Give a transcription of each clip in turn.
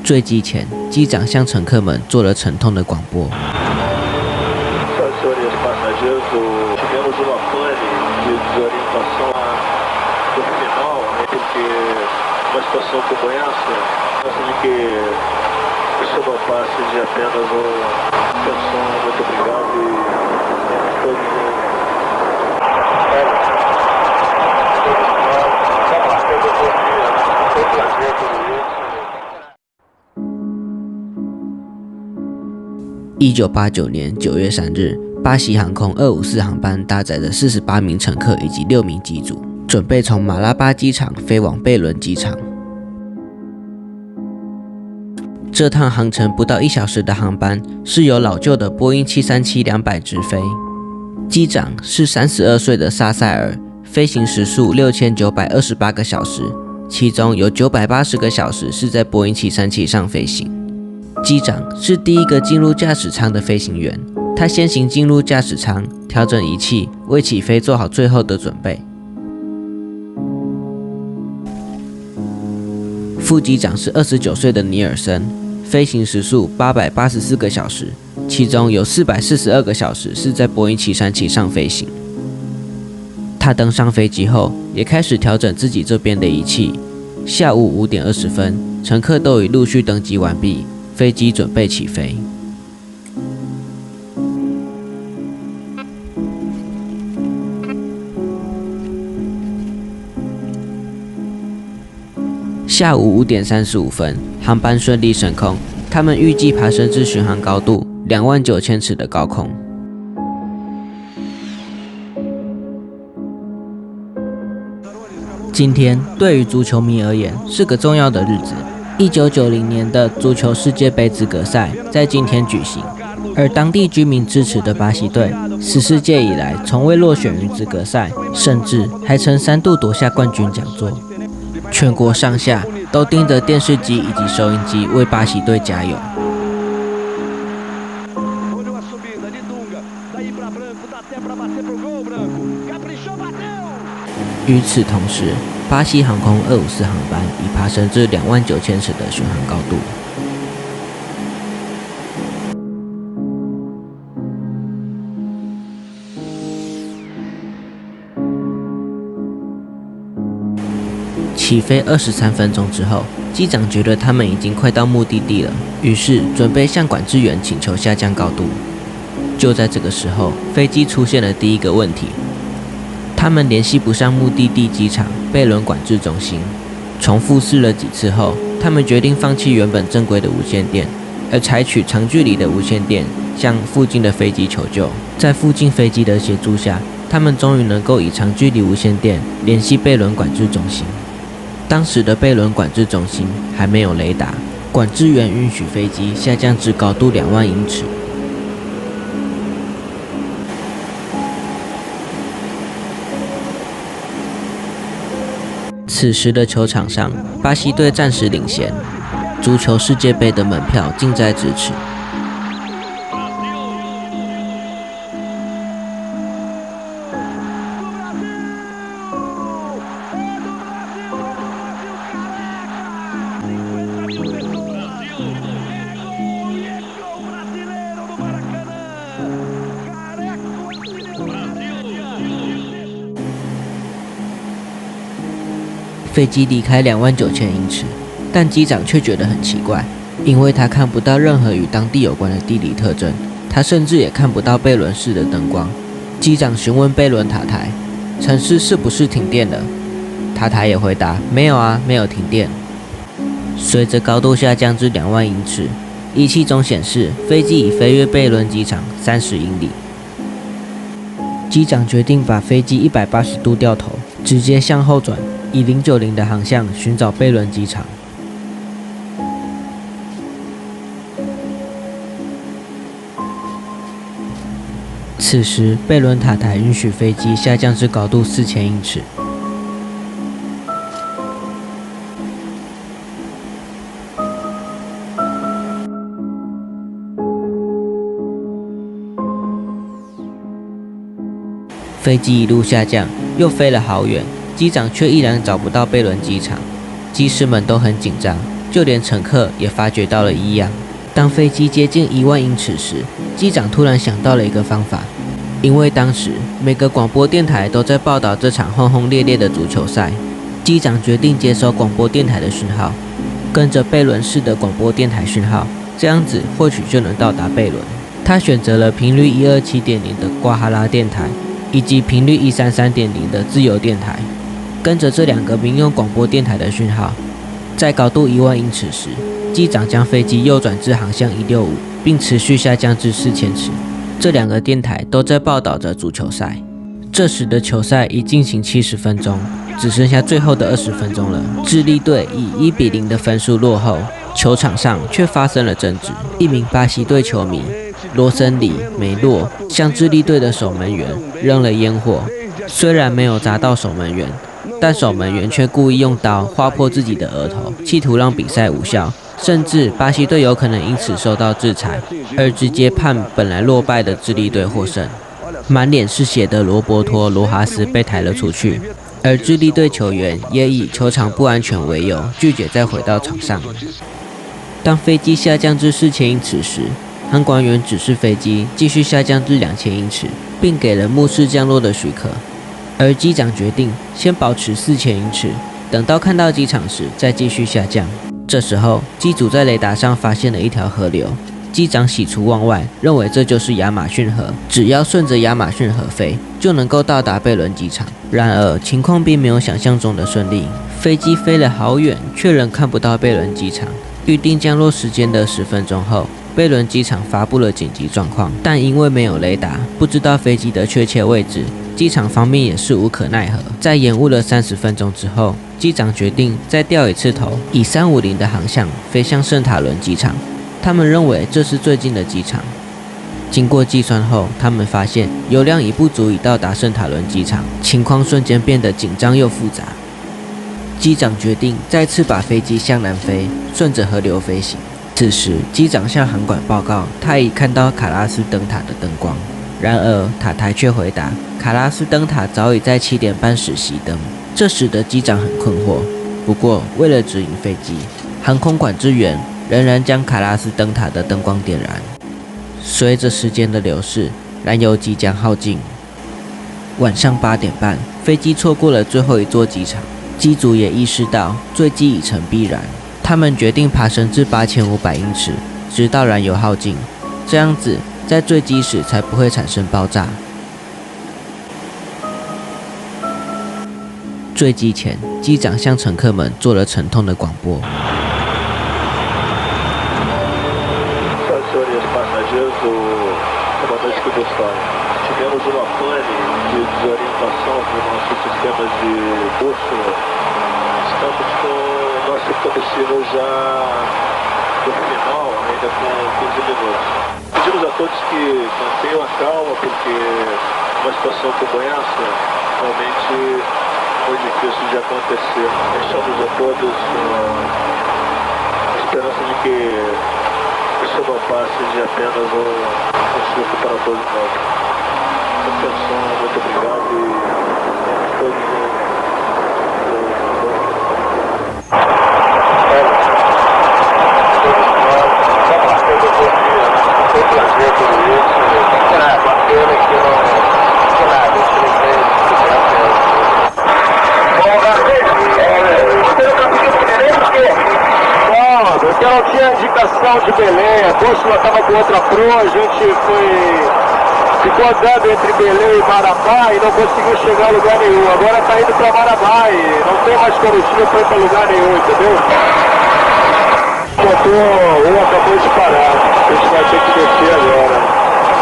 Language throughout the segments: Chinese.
坠机前，机长向乘客们做了沉痛的广播。1989年9月3日，巴西航空254航班搭载着48名乘客以及6名机组，准备从马拉巴机场飞往贝伦机场。这趟航程不到1小时的航班是由老旧的波音737-200直飞，机长是32岁的萨塞尔，飞行时速6928个小时，其中有980个小时是在波音737上飞行。机长是第一个进入驾驶舱的飞行员，他先行进入驾驶舱，调整仪器，为起飞做好最后的准备。副机长是29岁的尼尔森，飞行时速884个小时，其中有442个小时是在波音737上飞行。他登上飞机后，也开始调整自己这边的仪器。下午5点20分，乘客都已陆续登机完毕，飞机准备起飞。下午5点35分，航班顺利升空，他们预计爬升至巡航高度29000尺的高空。今天对于足球迷而言是个重要的日子。1990年的足球世界杯资格赛在今天举行，而当地居民支持的巴西队14届以来从未落选于资格赛，甚至还曾3度夺下冠军讲座。全国上下都盯着电视机以及收音机为巴西队加油。与此同时，巴西航空254航班已爬升至29000尺的巡航高度。起飞23分钟之后，机长觉得他们已经快到目的地了，于是准备向管制员请求下降高度。就在这个时候，飞机出现了第一个问题。他们联系不上目的地机场贝伦管制中心，重复试了几次后，他们决定放弃原本正规的无线电，而采取长距离的无线电向附近的飞机求救。在附近飞机的协助下，他们终于能够以长距离无线电联系贝伦管制中心。当时的贝伦管制中心还没有雷达，管制员允许飞机下降至高度2万英尺。此时的球场上，巴西队暂时领先，足球世界杯的门票近在咫尺。飞机离开29000英尺，但机长却觉得很奇怪，因为他看不到任何与当地有关的地理特征，他甚至也看不到贝伦市的灯光。机长询问贝伦塔台，城市是不是停电了？塔台也回答，没有啊，没有停电。随着高度下降至2万英尺，仪器中显示飞机已飞越贝伦机场30英里。机长决定把飞机180度掉头，直接向后转，以090的航向寻找贝伦机场。此时，贝伦塔台允许飞机下降至高度4000英尺。飞机一路下降，又飞了好远，机长却依然找不到贝伦机场。机师们都很紧张，就连乘客也发觉到了异样。当飞机接近1万英尺时，机长突然想到了一个方法。因为当时每个广播电台都在报道这场轰轰烈烈的足球赛，机长决定接收广播电台的讯号，跟着贝伦市的广播电台讯号，这样子或许就能到达贝伦。他选择了频率127.0的瓜哈拉电台，以及频率133.0的自由电台。跟着这2个民用广播电台的讯号，在高度1万英尺时，机长将飞机右转至航向165，并持续下降至4000尺。这2个电台都在报道着足球赛。这时的球赛已进行70分钟，只剩下最后的20分钟了。智利队以1-0的分数落后，球场上却发生了争执。一名巴西队球迷罗森里梅洛向智利队的守门员扔了烟火，虽然没有砸到守门员，但守门员却故意用刀划破自己的额头，企图让比赛无效。甚至巴西队有可能因此受到制裁，而直接判本来落败的智利队获胜。满脸是血的罗伯托·罗哈斯被抬了出去，而智利队球员也以球场不安全为由，拒绝再回到场上。当飞机下降至4000英尺时，航管员指示飞机继续下降至2000英尺，并给了目视降落的许可。而机长决定先保持4000英尺，等到看到机场时再继续下降。这时候，机组在雷达上发现了一条河流，机长喜出望外，认为这就是亚马逊河，只要顺着亚马逊河飞，就能够到达贝伦机场。然而，情况并没有想象中的顺利，飞机飞了好远，却仍看不到贝伦机场。预定降落时间的10分钟后，贝伦机场发布了紧急状况，但因为没有雷达，不知道飞机的确切位置，机场方面也是无可奈何。在延误了30分钟之后，机长决定再掉一次头，以350的航向飞向圣塔伦机场。他们认为这是最近的机场。经过计算后，他们发现油量已不足以到达圣塔伦机场，情况瞬间变得紧张又复杂。机长决定再次把飞机向南飞，顺着河流飞行。此时，机长向航管报告，他已看到卡拉斯灯塔的灯光。然而，塔台却回答，卡拉斯灯塔早已在7点半时熄灯。这使得机长很困惑。不过，为了指引飞机，航空管制员仍然将卡拉斯灯塔的灯光点燃。随着时间的流逝，燃油即将耗尽。晚上8点半，飞机错过了最后一座机场，机组也意识到坠机已成必然。他们决定爬升至8500英尺，直到燃油耗尽，这样子在坠机时才不会产生爆炸。坠机前，机长向乘客们做了沉痛的广播。Pedimos a todos que mantenham a calma, porque uma situação como essa realmente foi difícil de acontecer. Deixamos a todos a esperança de que isso não passe de apenas um susto para todos nós. Atenção, muito obrigado e todos porque não tinha indicação de Belém, a bússola estava com outra proa, a gente ficou andando entre Belém e Marabá e não conseguiu chegar a lugar nenhum. Agora está indo para Marabá e não tem mais combustível para ir para lugar nenhum, entendeu? Motor 1 acabou de parar, a gente vai ter que descer agora.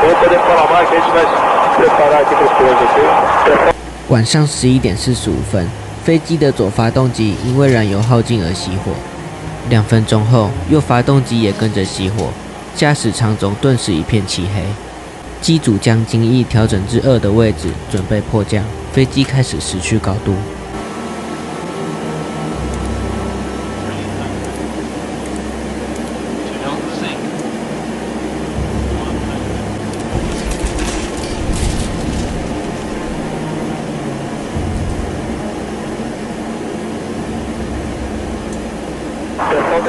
Vamos poder falar mais que a gente vai se preparar aqui depois, ok? 晚上11点45分，飞机的左发动机因为燃油耗尽而熄火。2分钟后，右发动机也跟着熄火，驾驶舱中顿时一片漆黑。机组将襟翼调整至2的位置，准备迫降，飞机开始失去高度。Pressão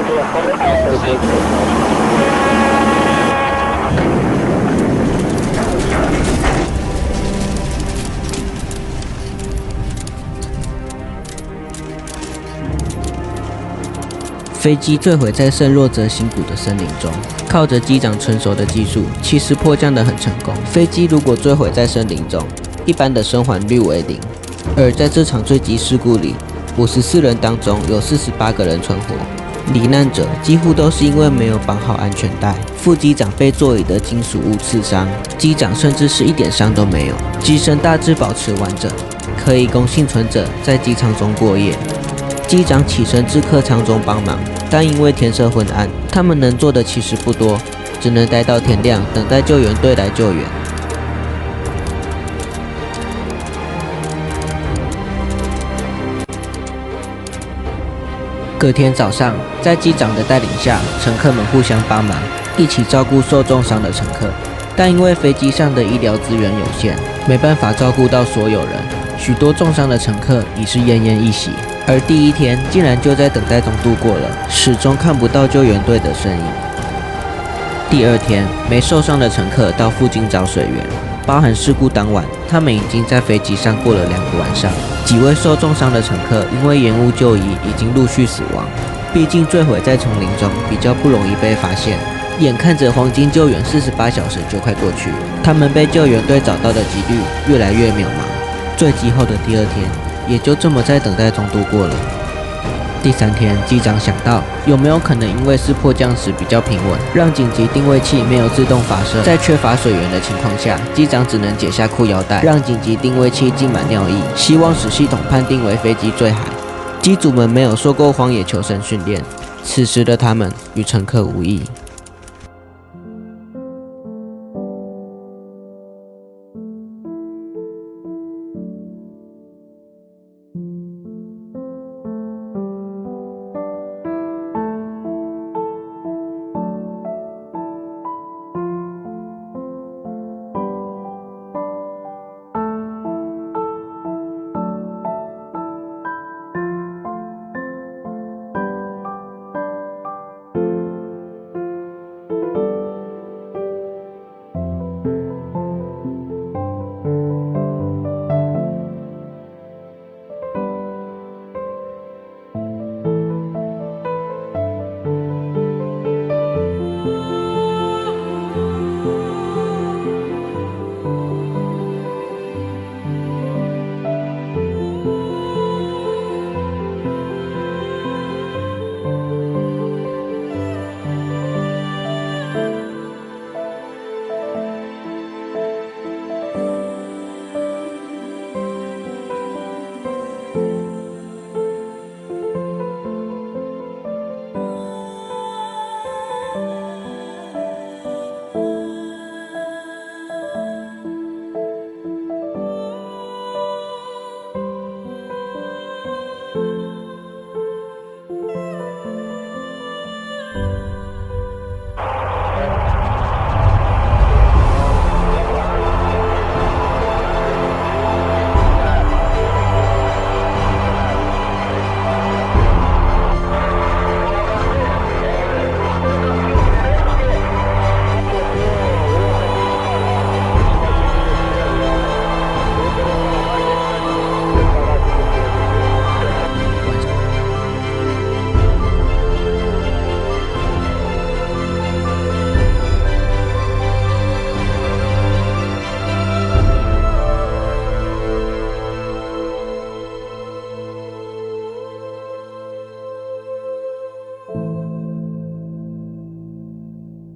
飞机坠毁在圣洛泽辛谷的森林中，靠着机长成熟的技术，其实迫降得很成功。飞机如果坠毁在森林中，一般的生还率为0。而在这场坠机事故里，54人当中有48个人存活，罹难者几乎都是因为没有绑好安全带。副机长被座椅的金属物刺伤，机长甚至是一点伤都没有，机身大致保持完整，可以供幸存者在机舱中过夜。机长起身至客舱中帮忙，但因为天色昏暗，他们能做的其实不多，只能待到天亮，等待救援队来救援。隔天早上，在机长的带领下，乘客们互相帮忙，一起照顾受重伤的乘客。但因为飞机上的医疗资源有限，没办法照顾到所有人，许多重伤的乘客已是奄奄一息。而第一天竟然就在等待中度过了，始终看不到救援队的身影。第二天，没受伤的乘客到附近找水源，包含事故当晚，他们已经在飞机上过了2个晚上。几位受重伤的乘客因为延误就医，已经陆续死亡。毕竟坠毁在丛林中，比较不容易被发现。眼看着黄金救援48小时就快过去，他们被救援队找到的几率越来越渺茫。坠机后的第2天，也就这么在等待中度过了。第3天，机长想到有没有可能因为是迫降时比较平稳，让紧急定位器没有自动发射，在缺乏水源的情况下，机长只能解下裤腰带，让紧急定位器浸满尿液，希望使系统判定为飞机坠海。机组们没有受过荒野求生训练，此时的他们与乘客无异。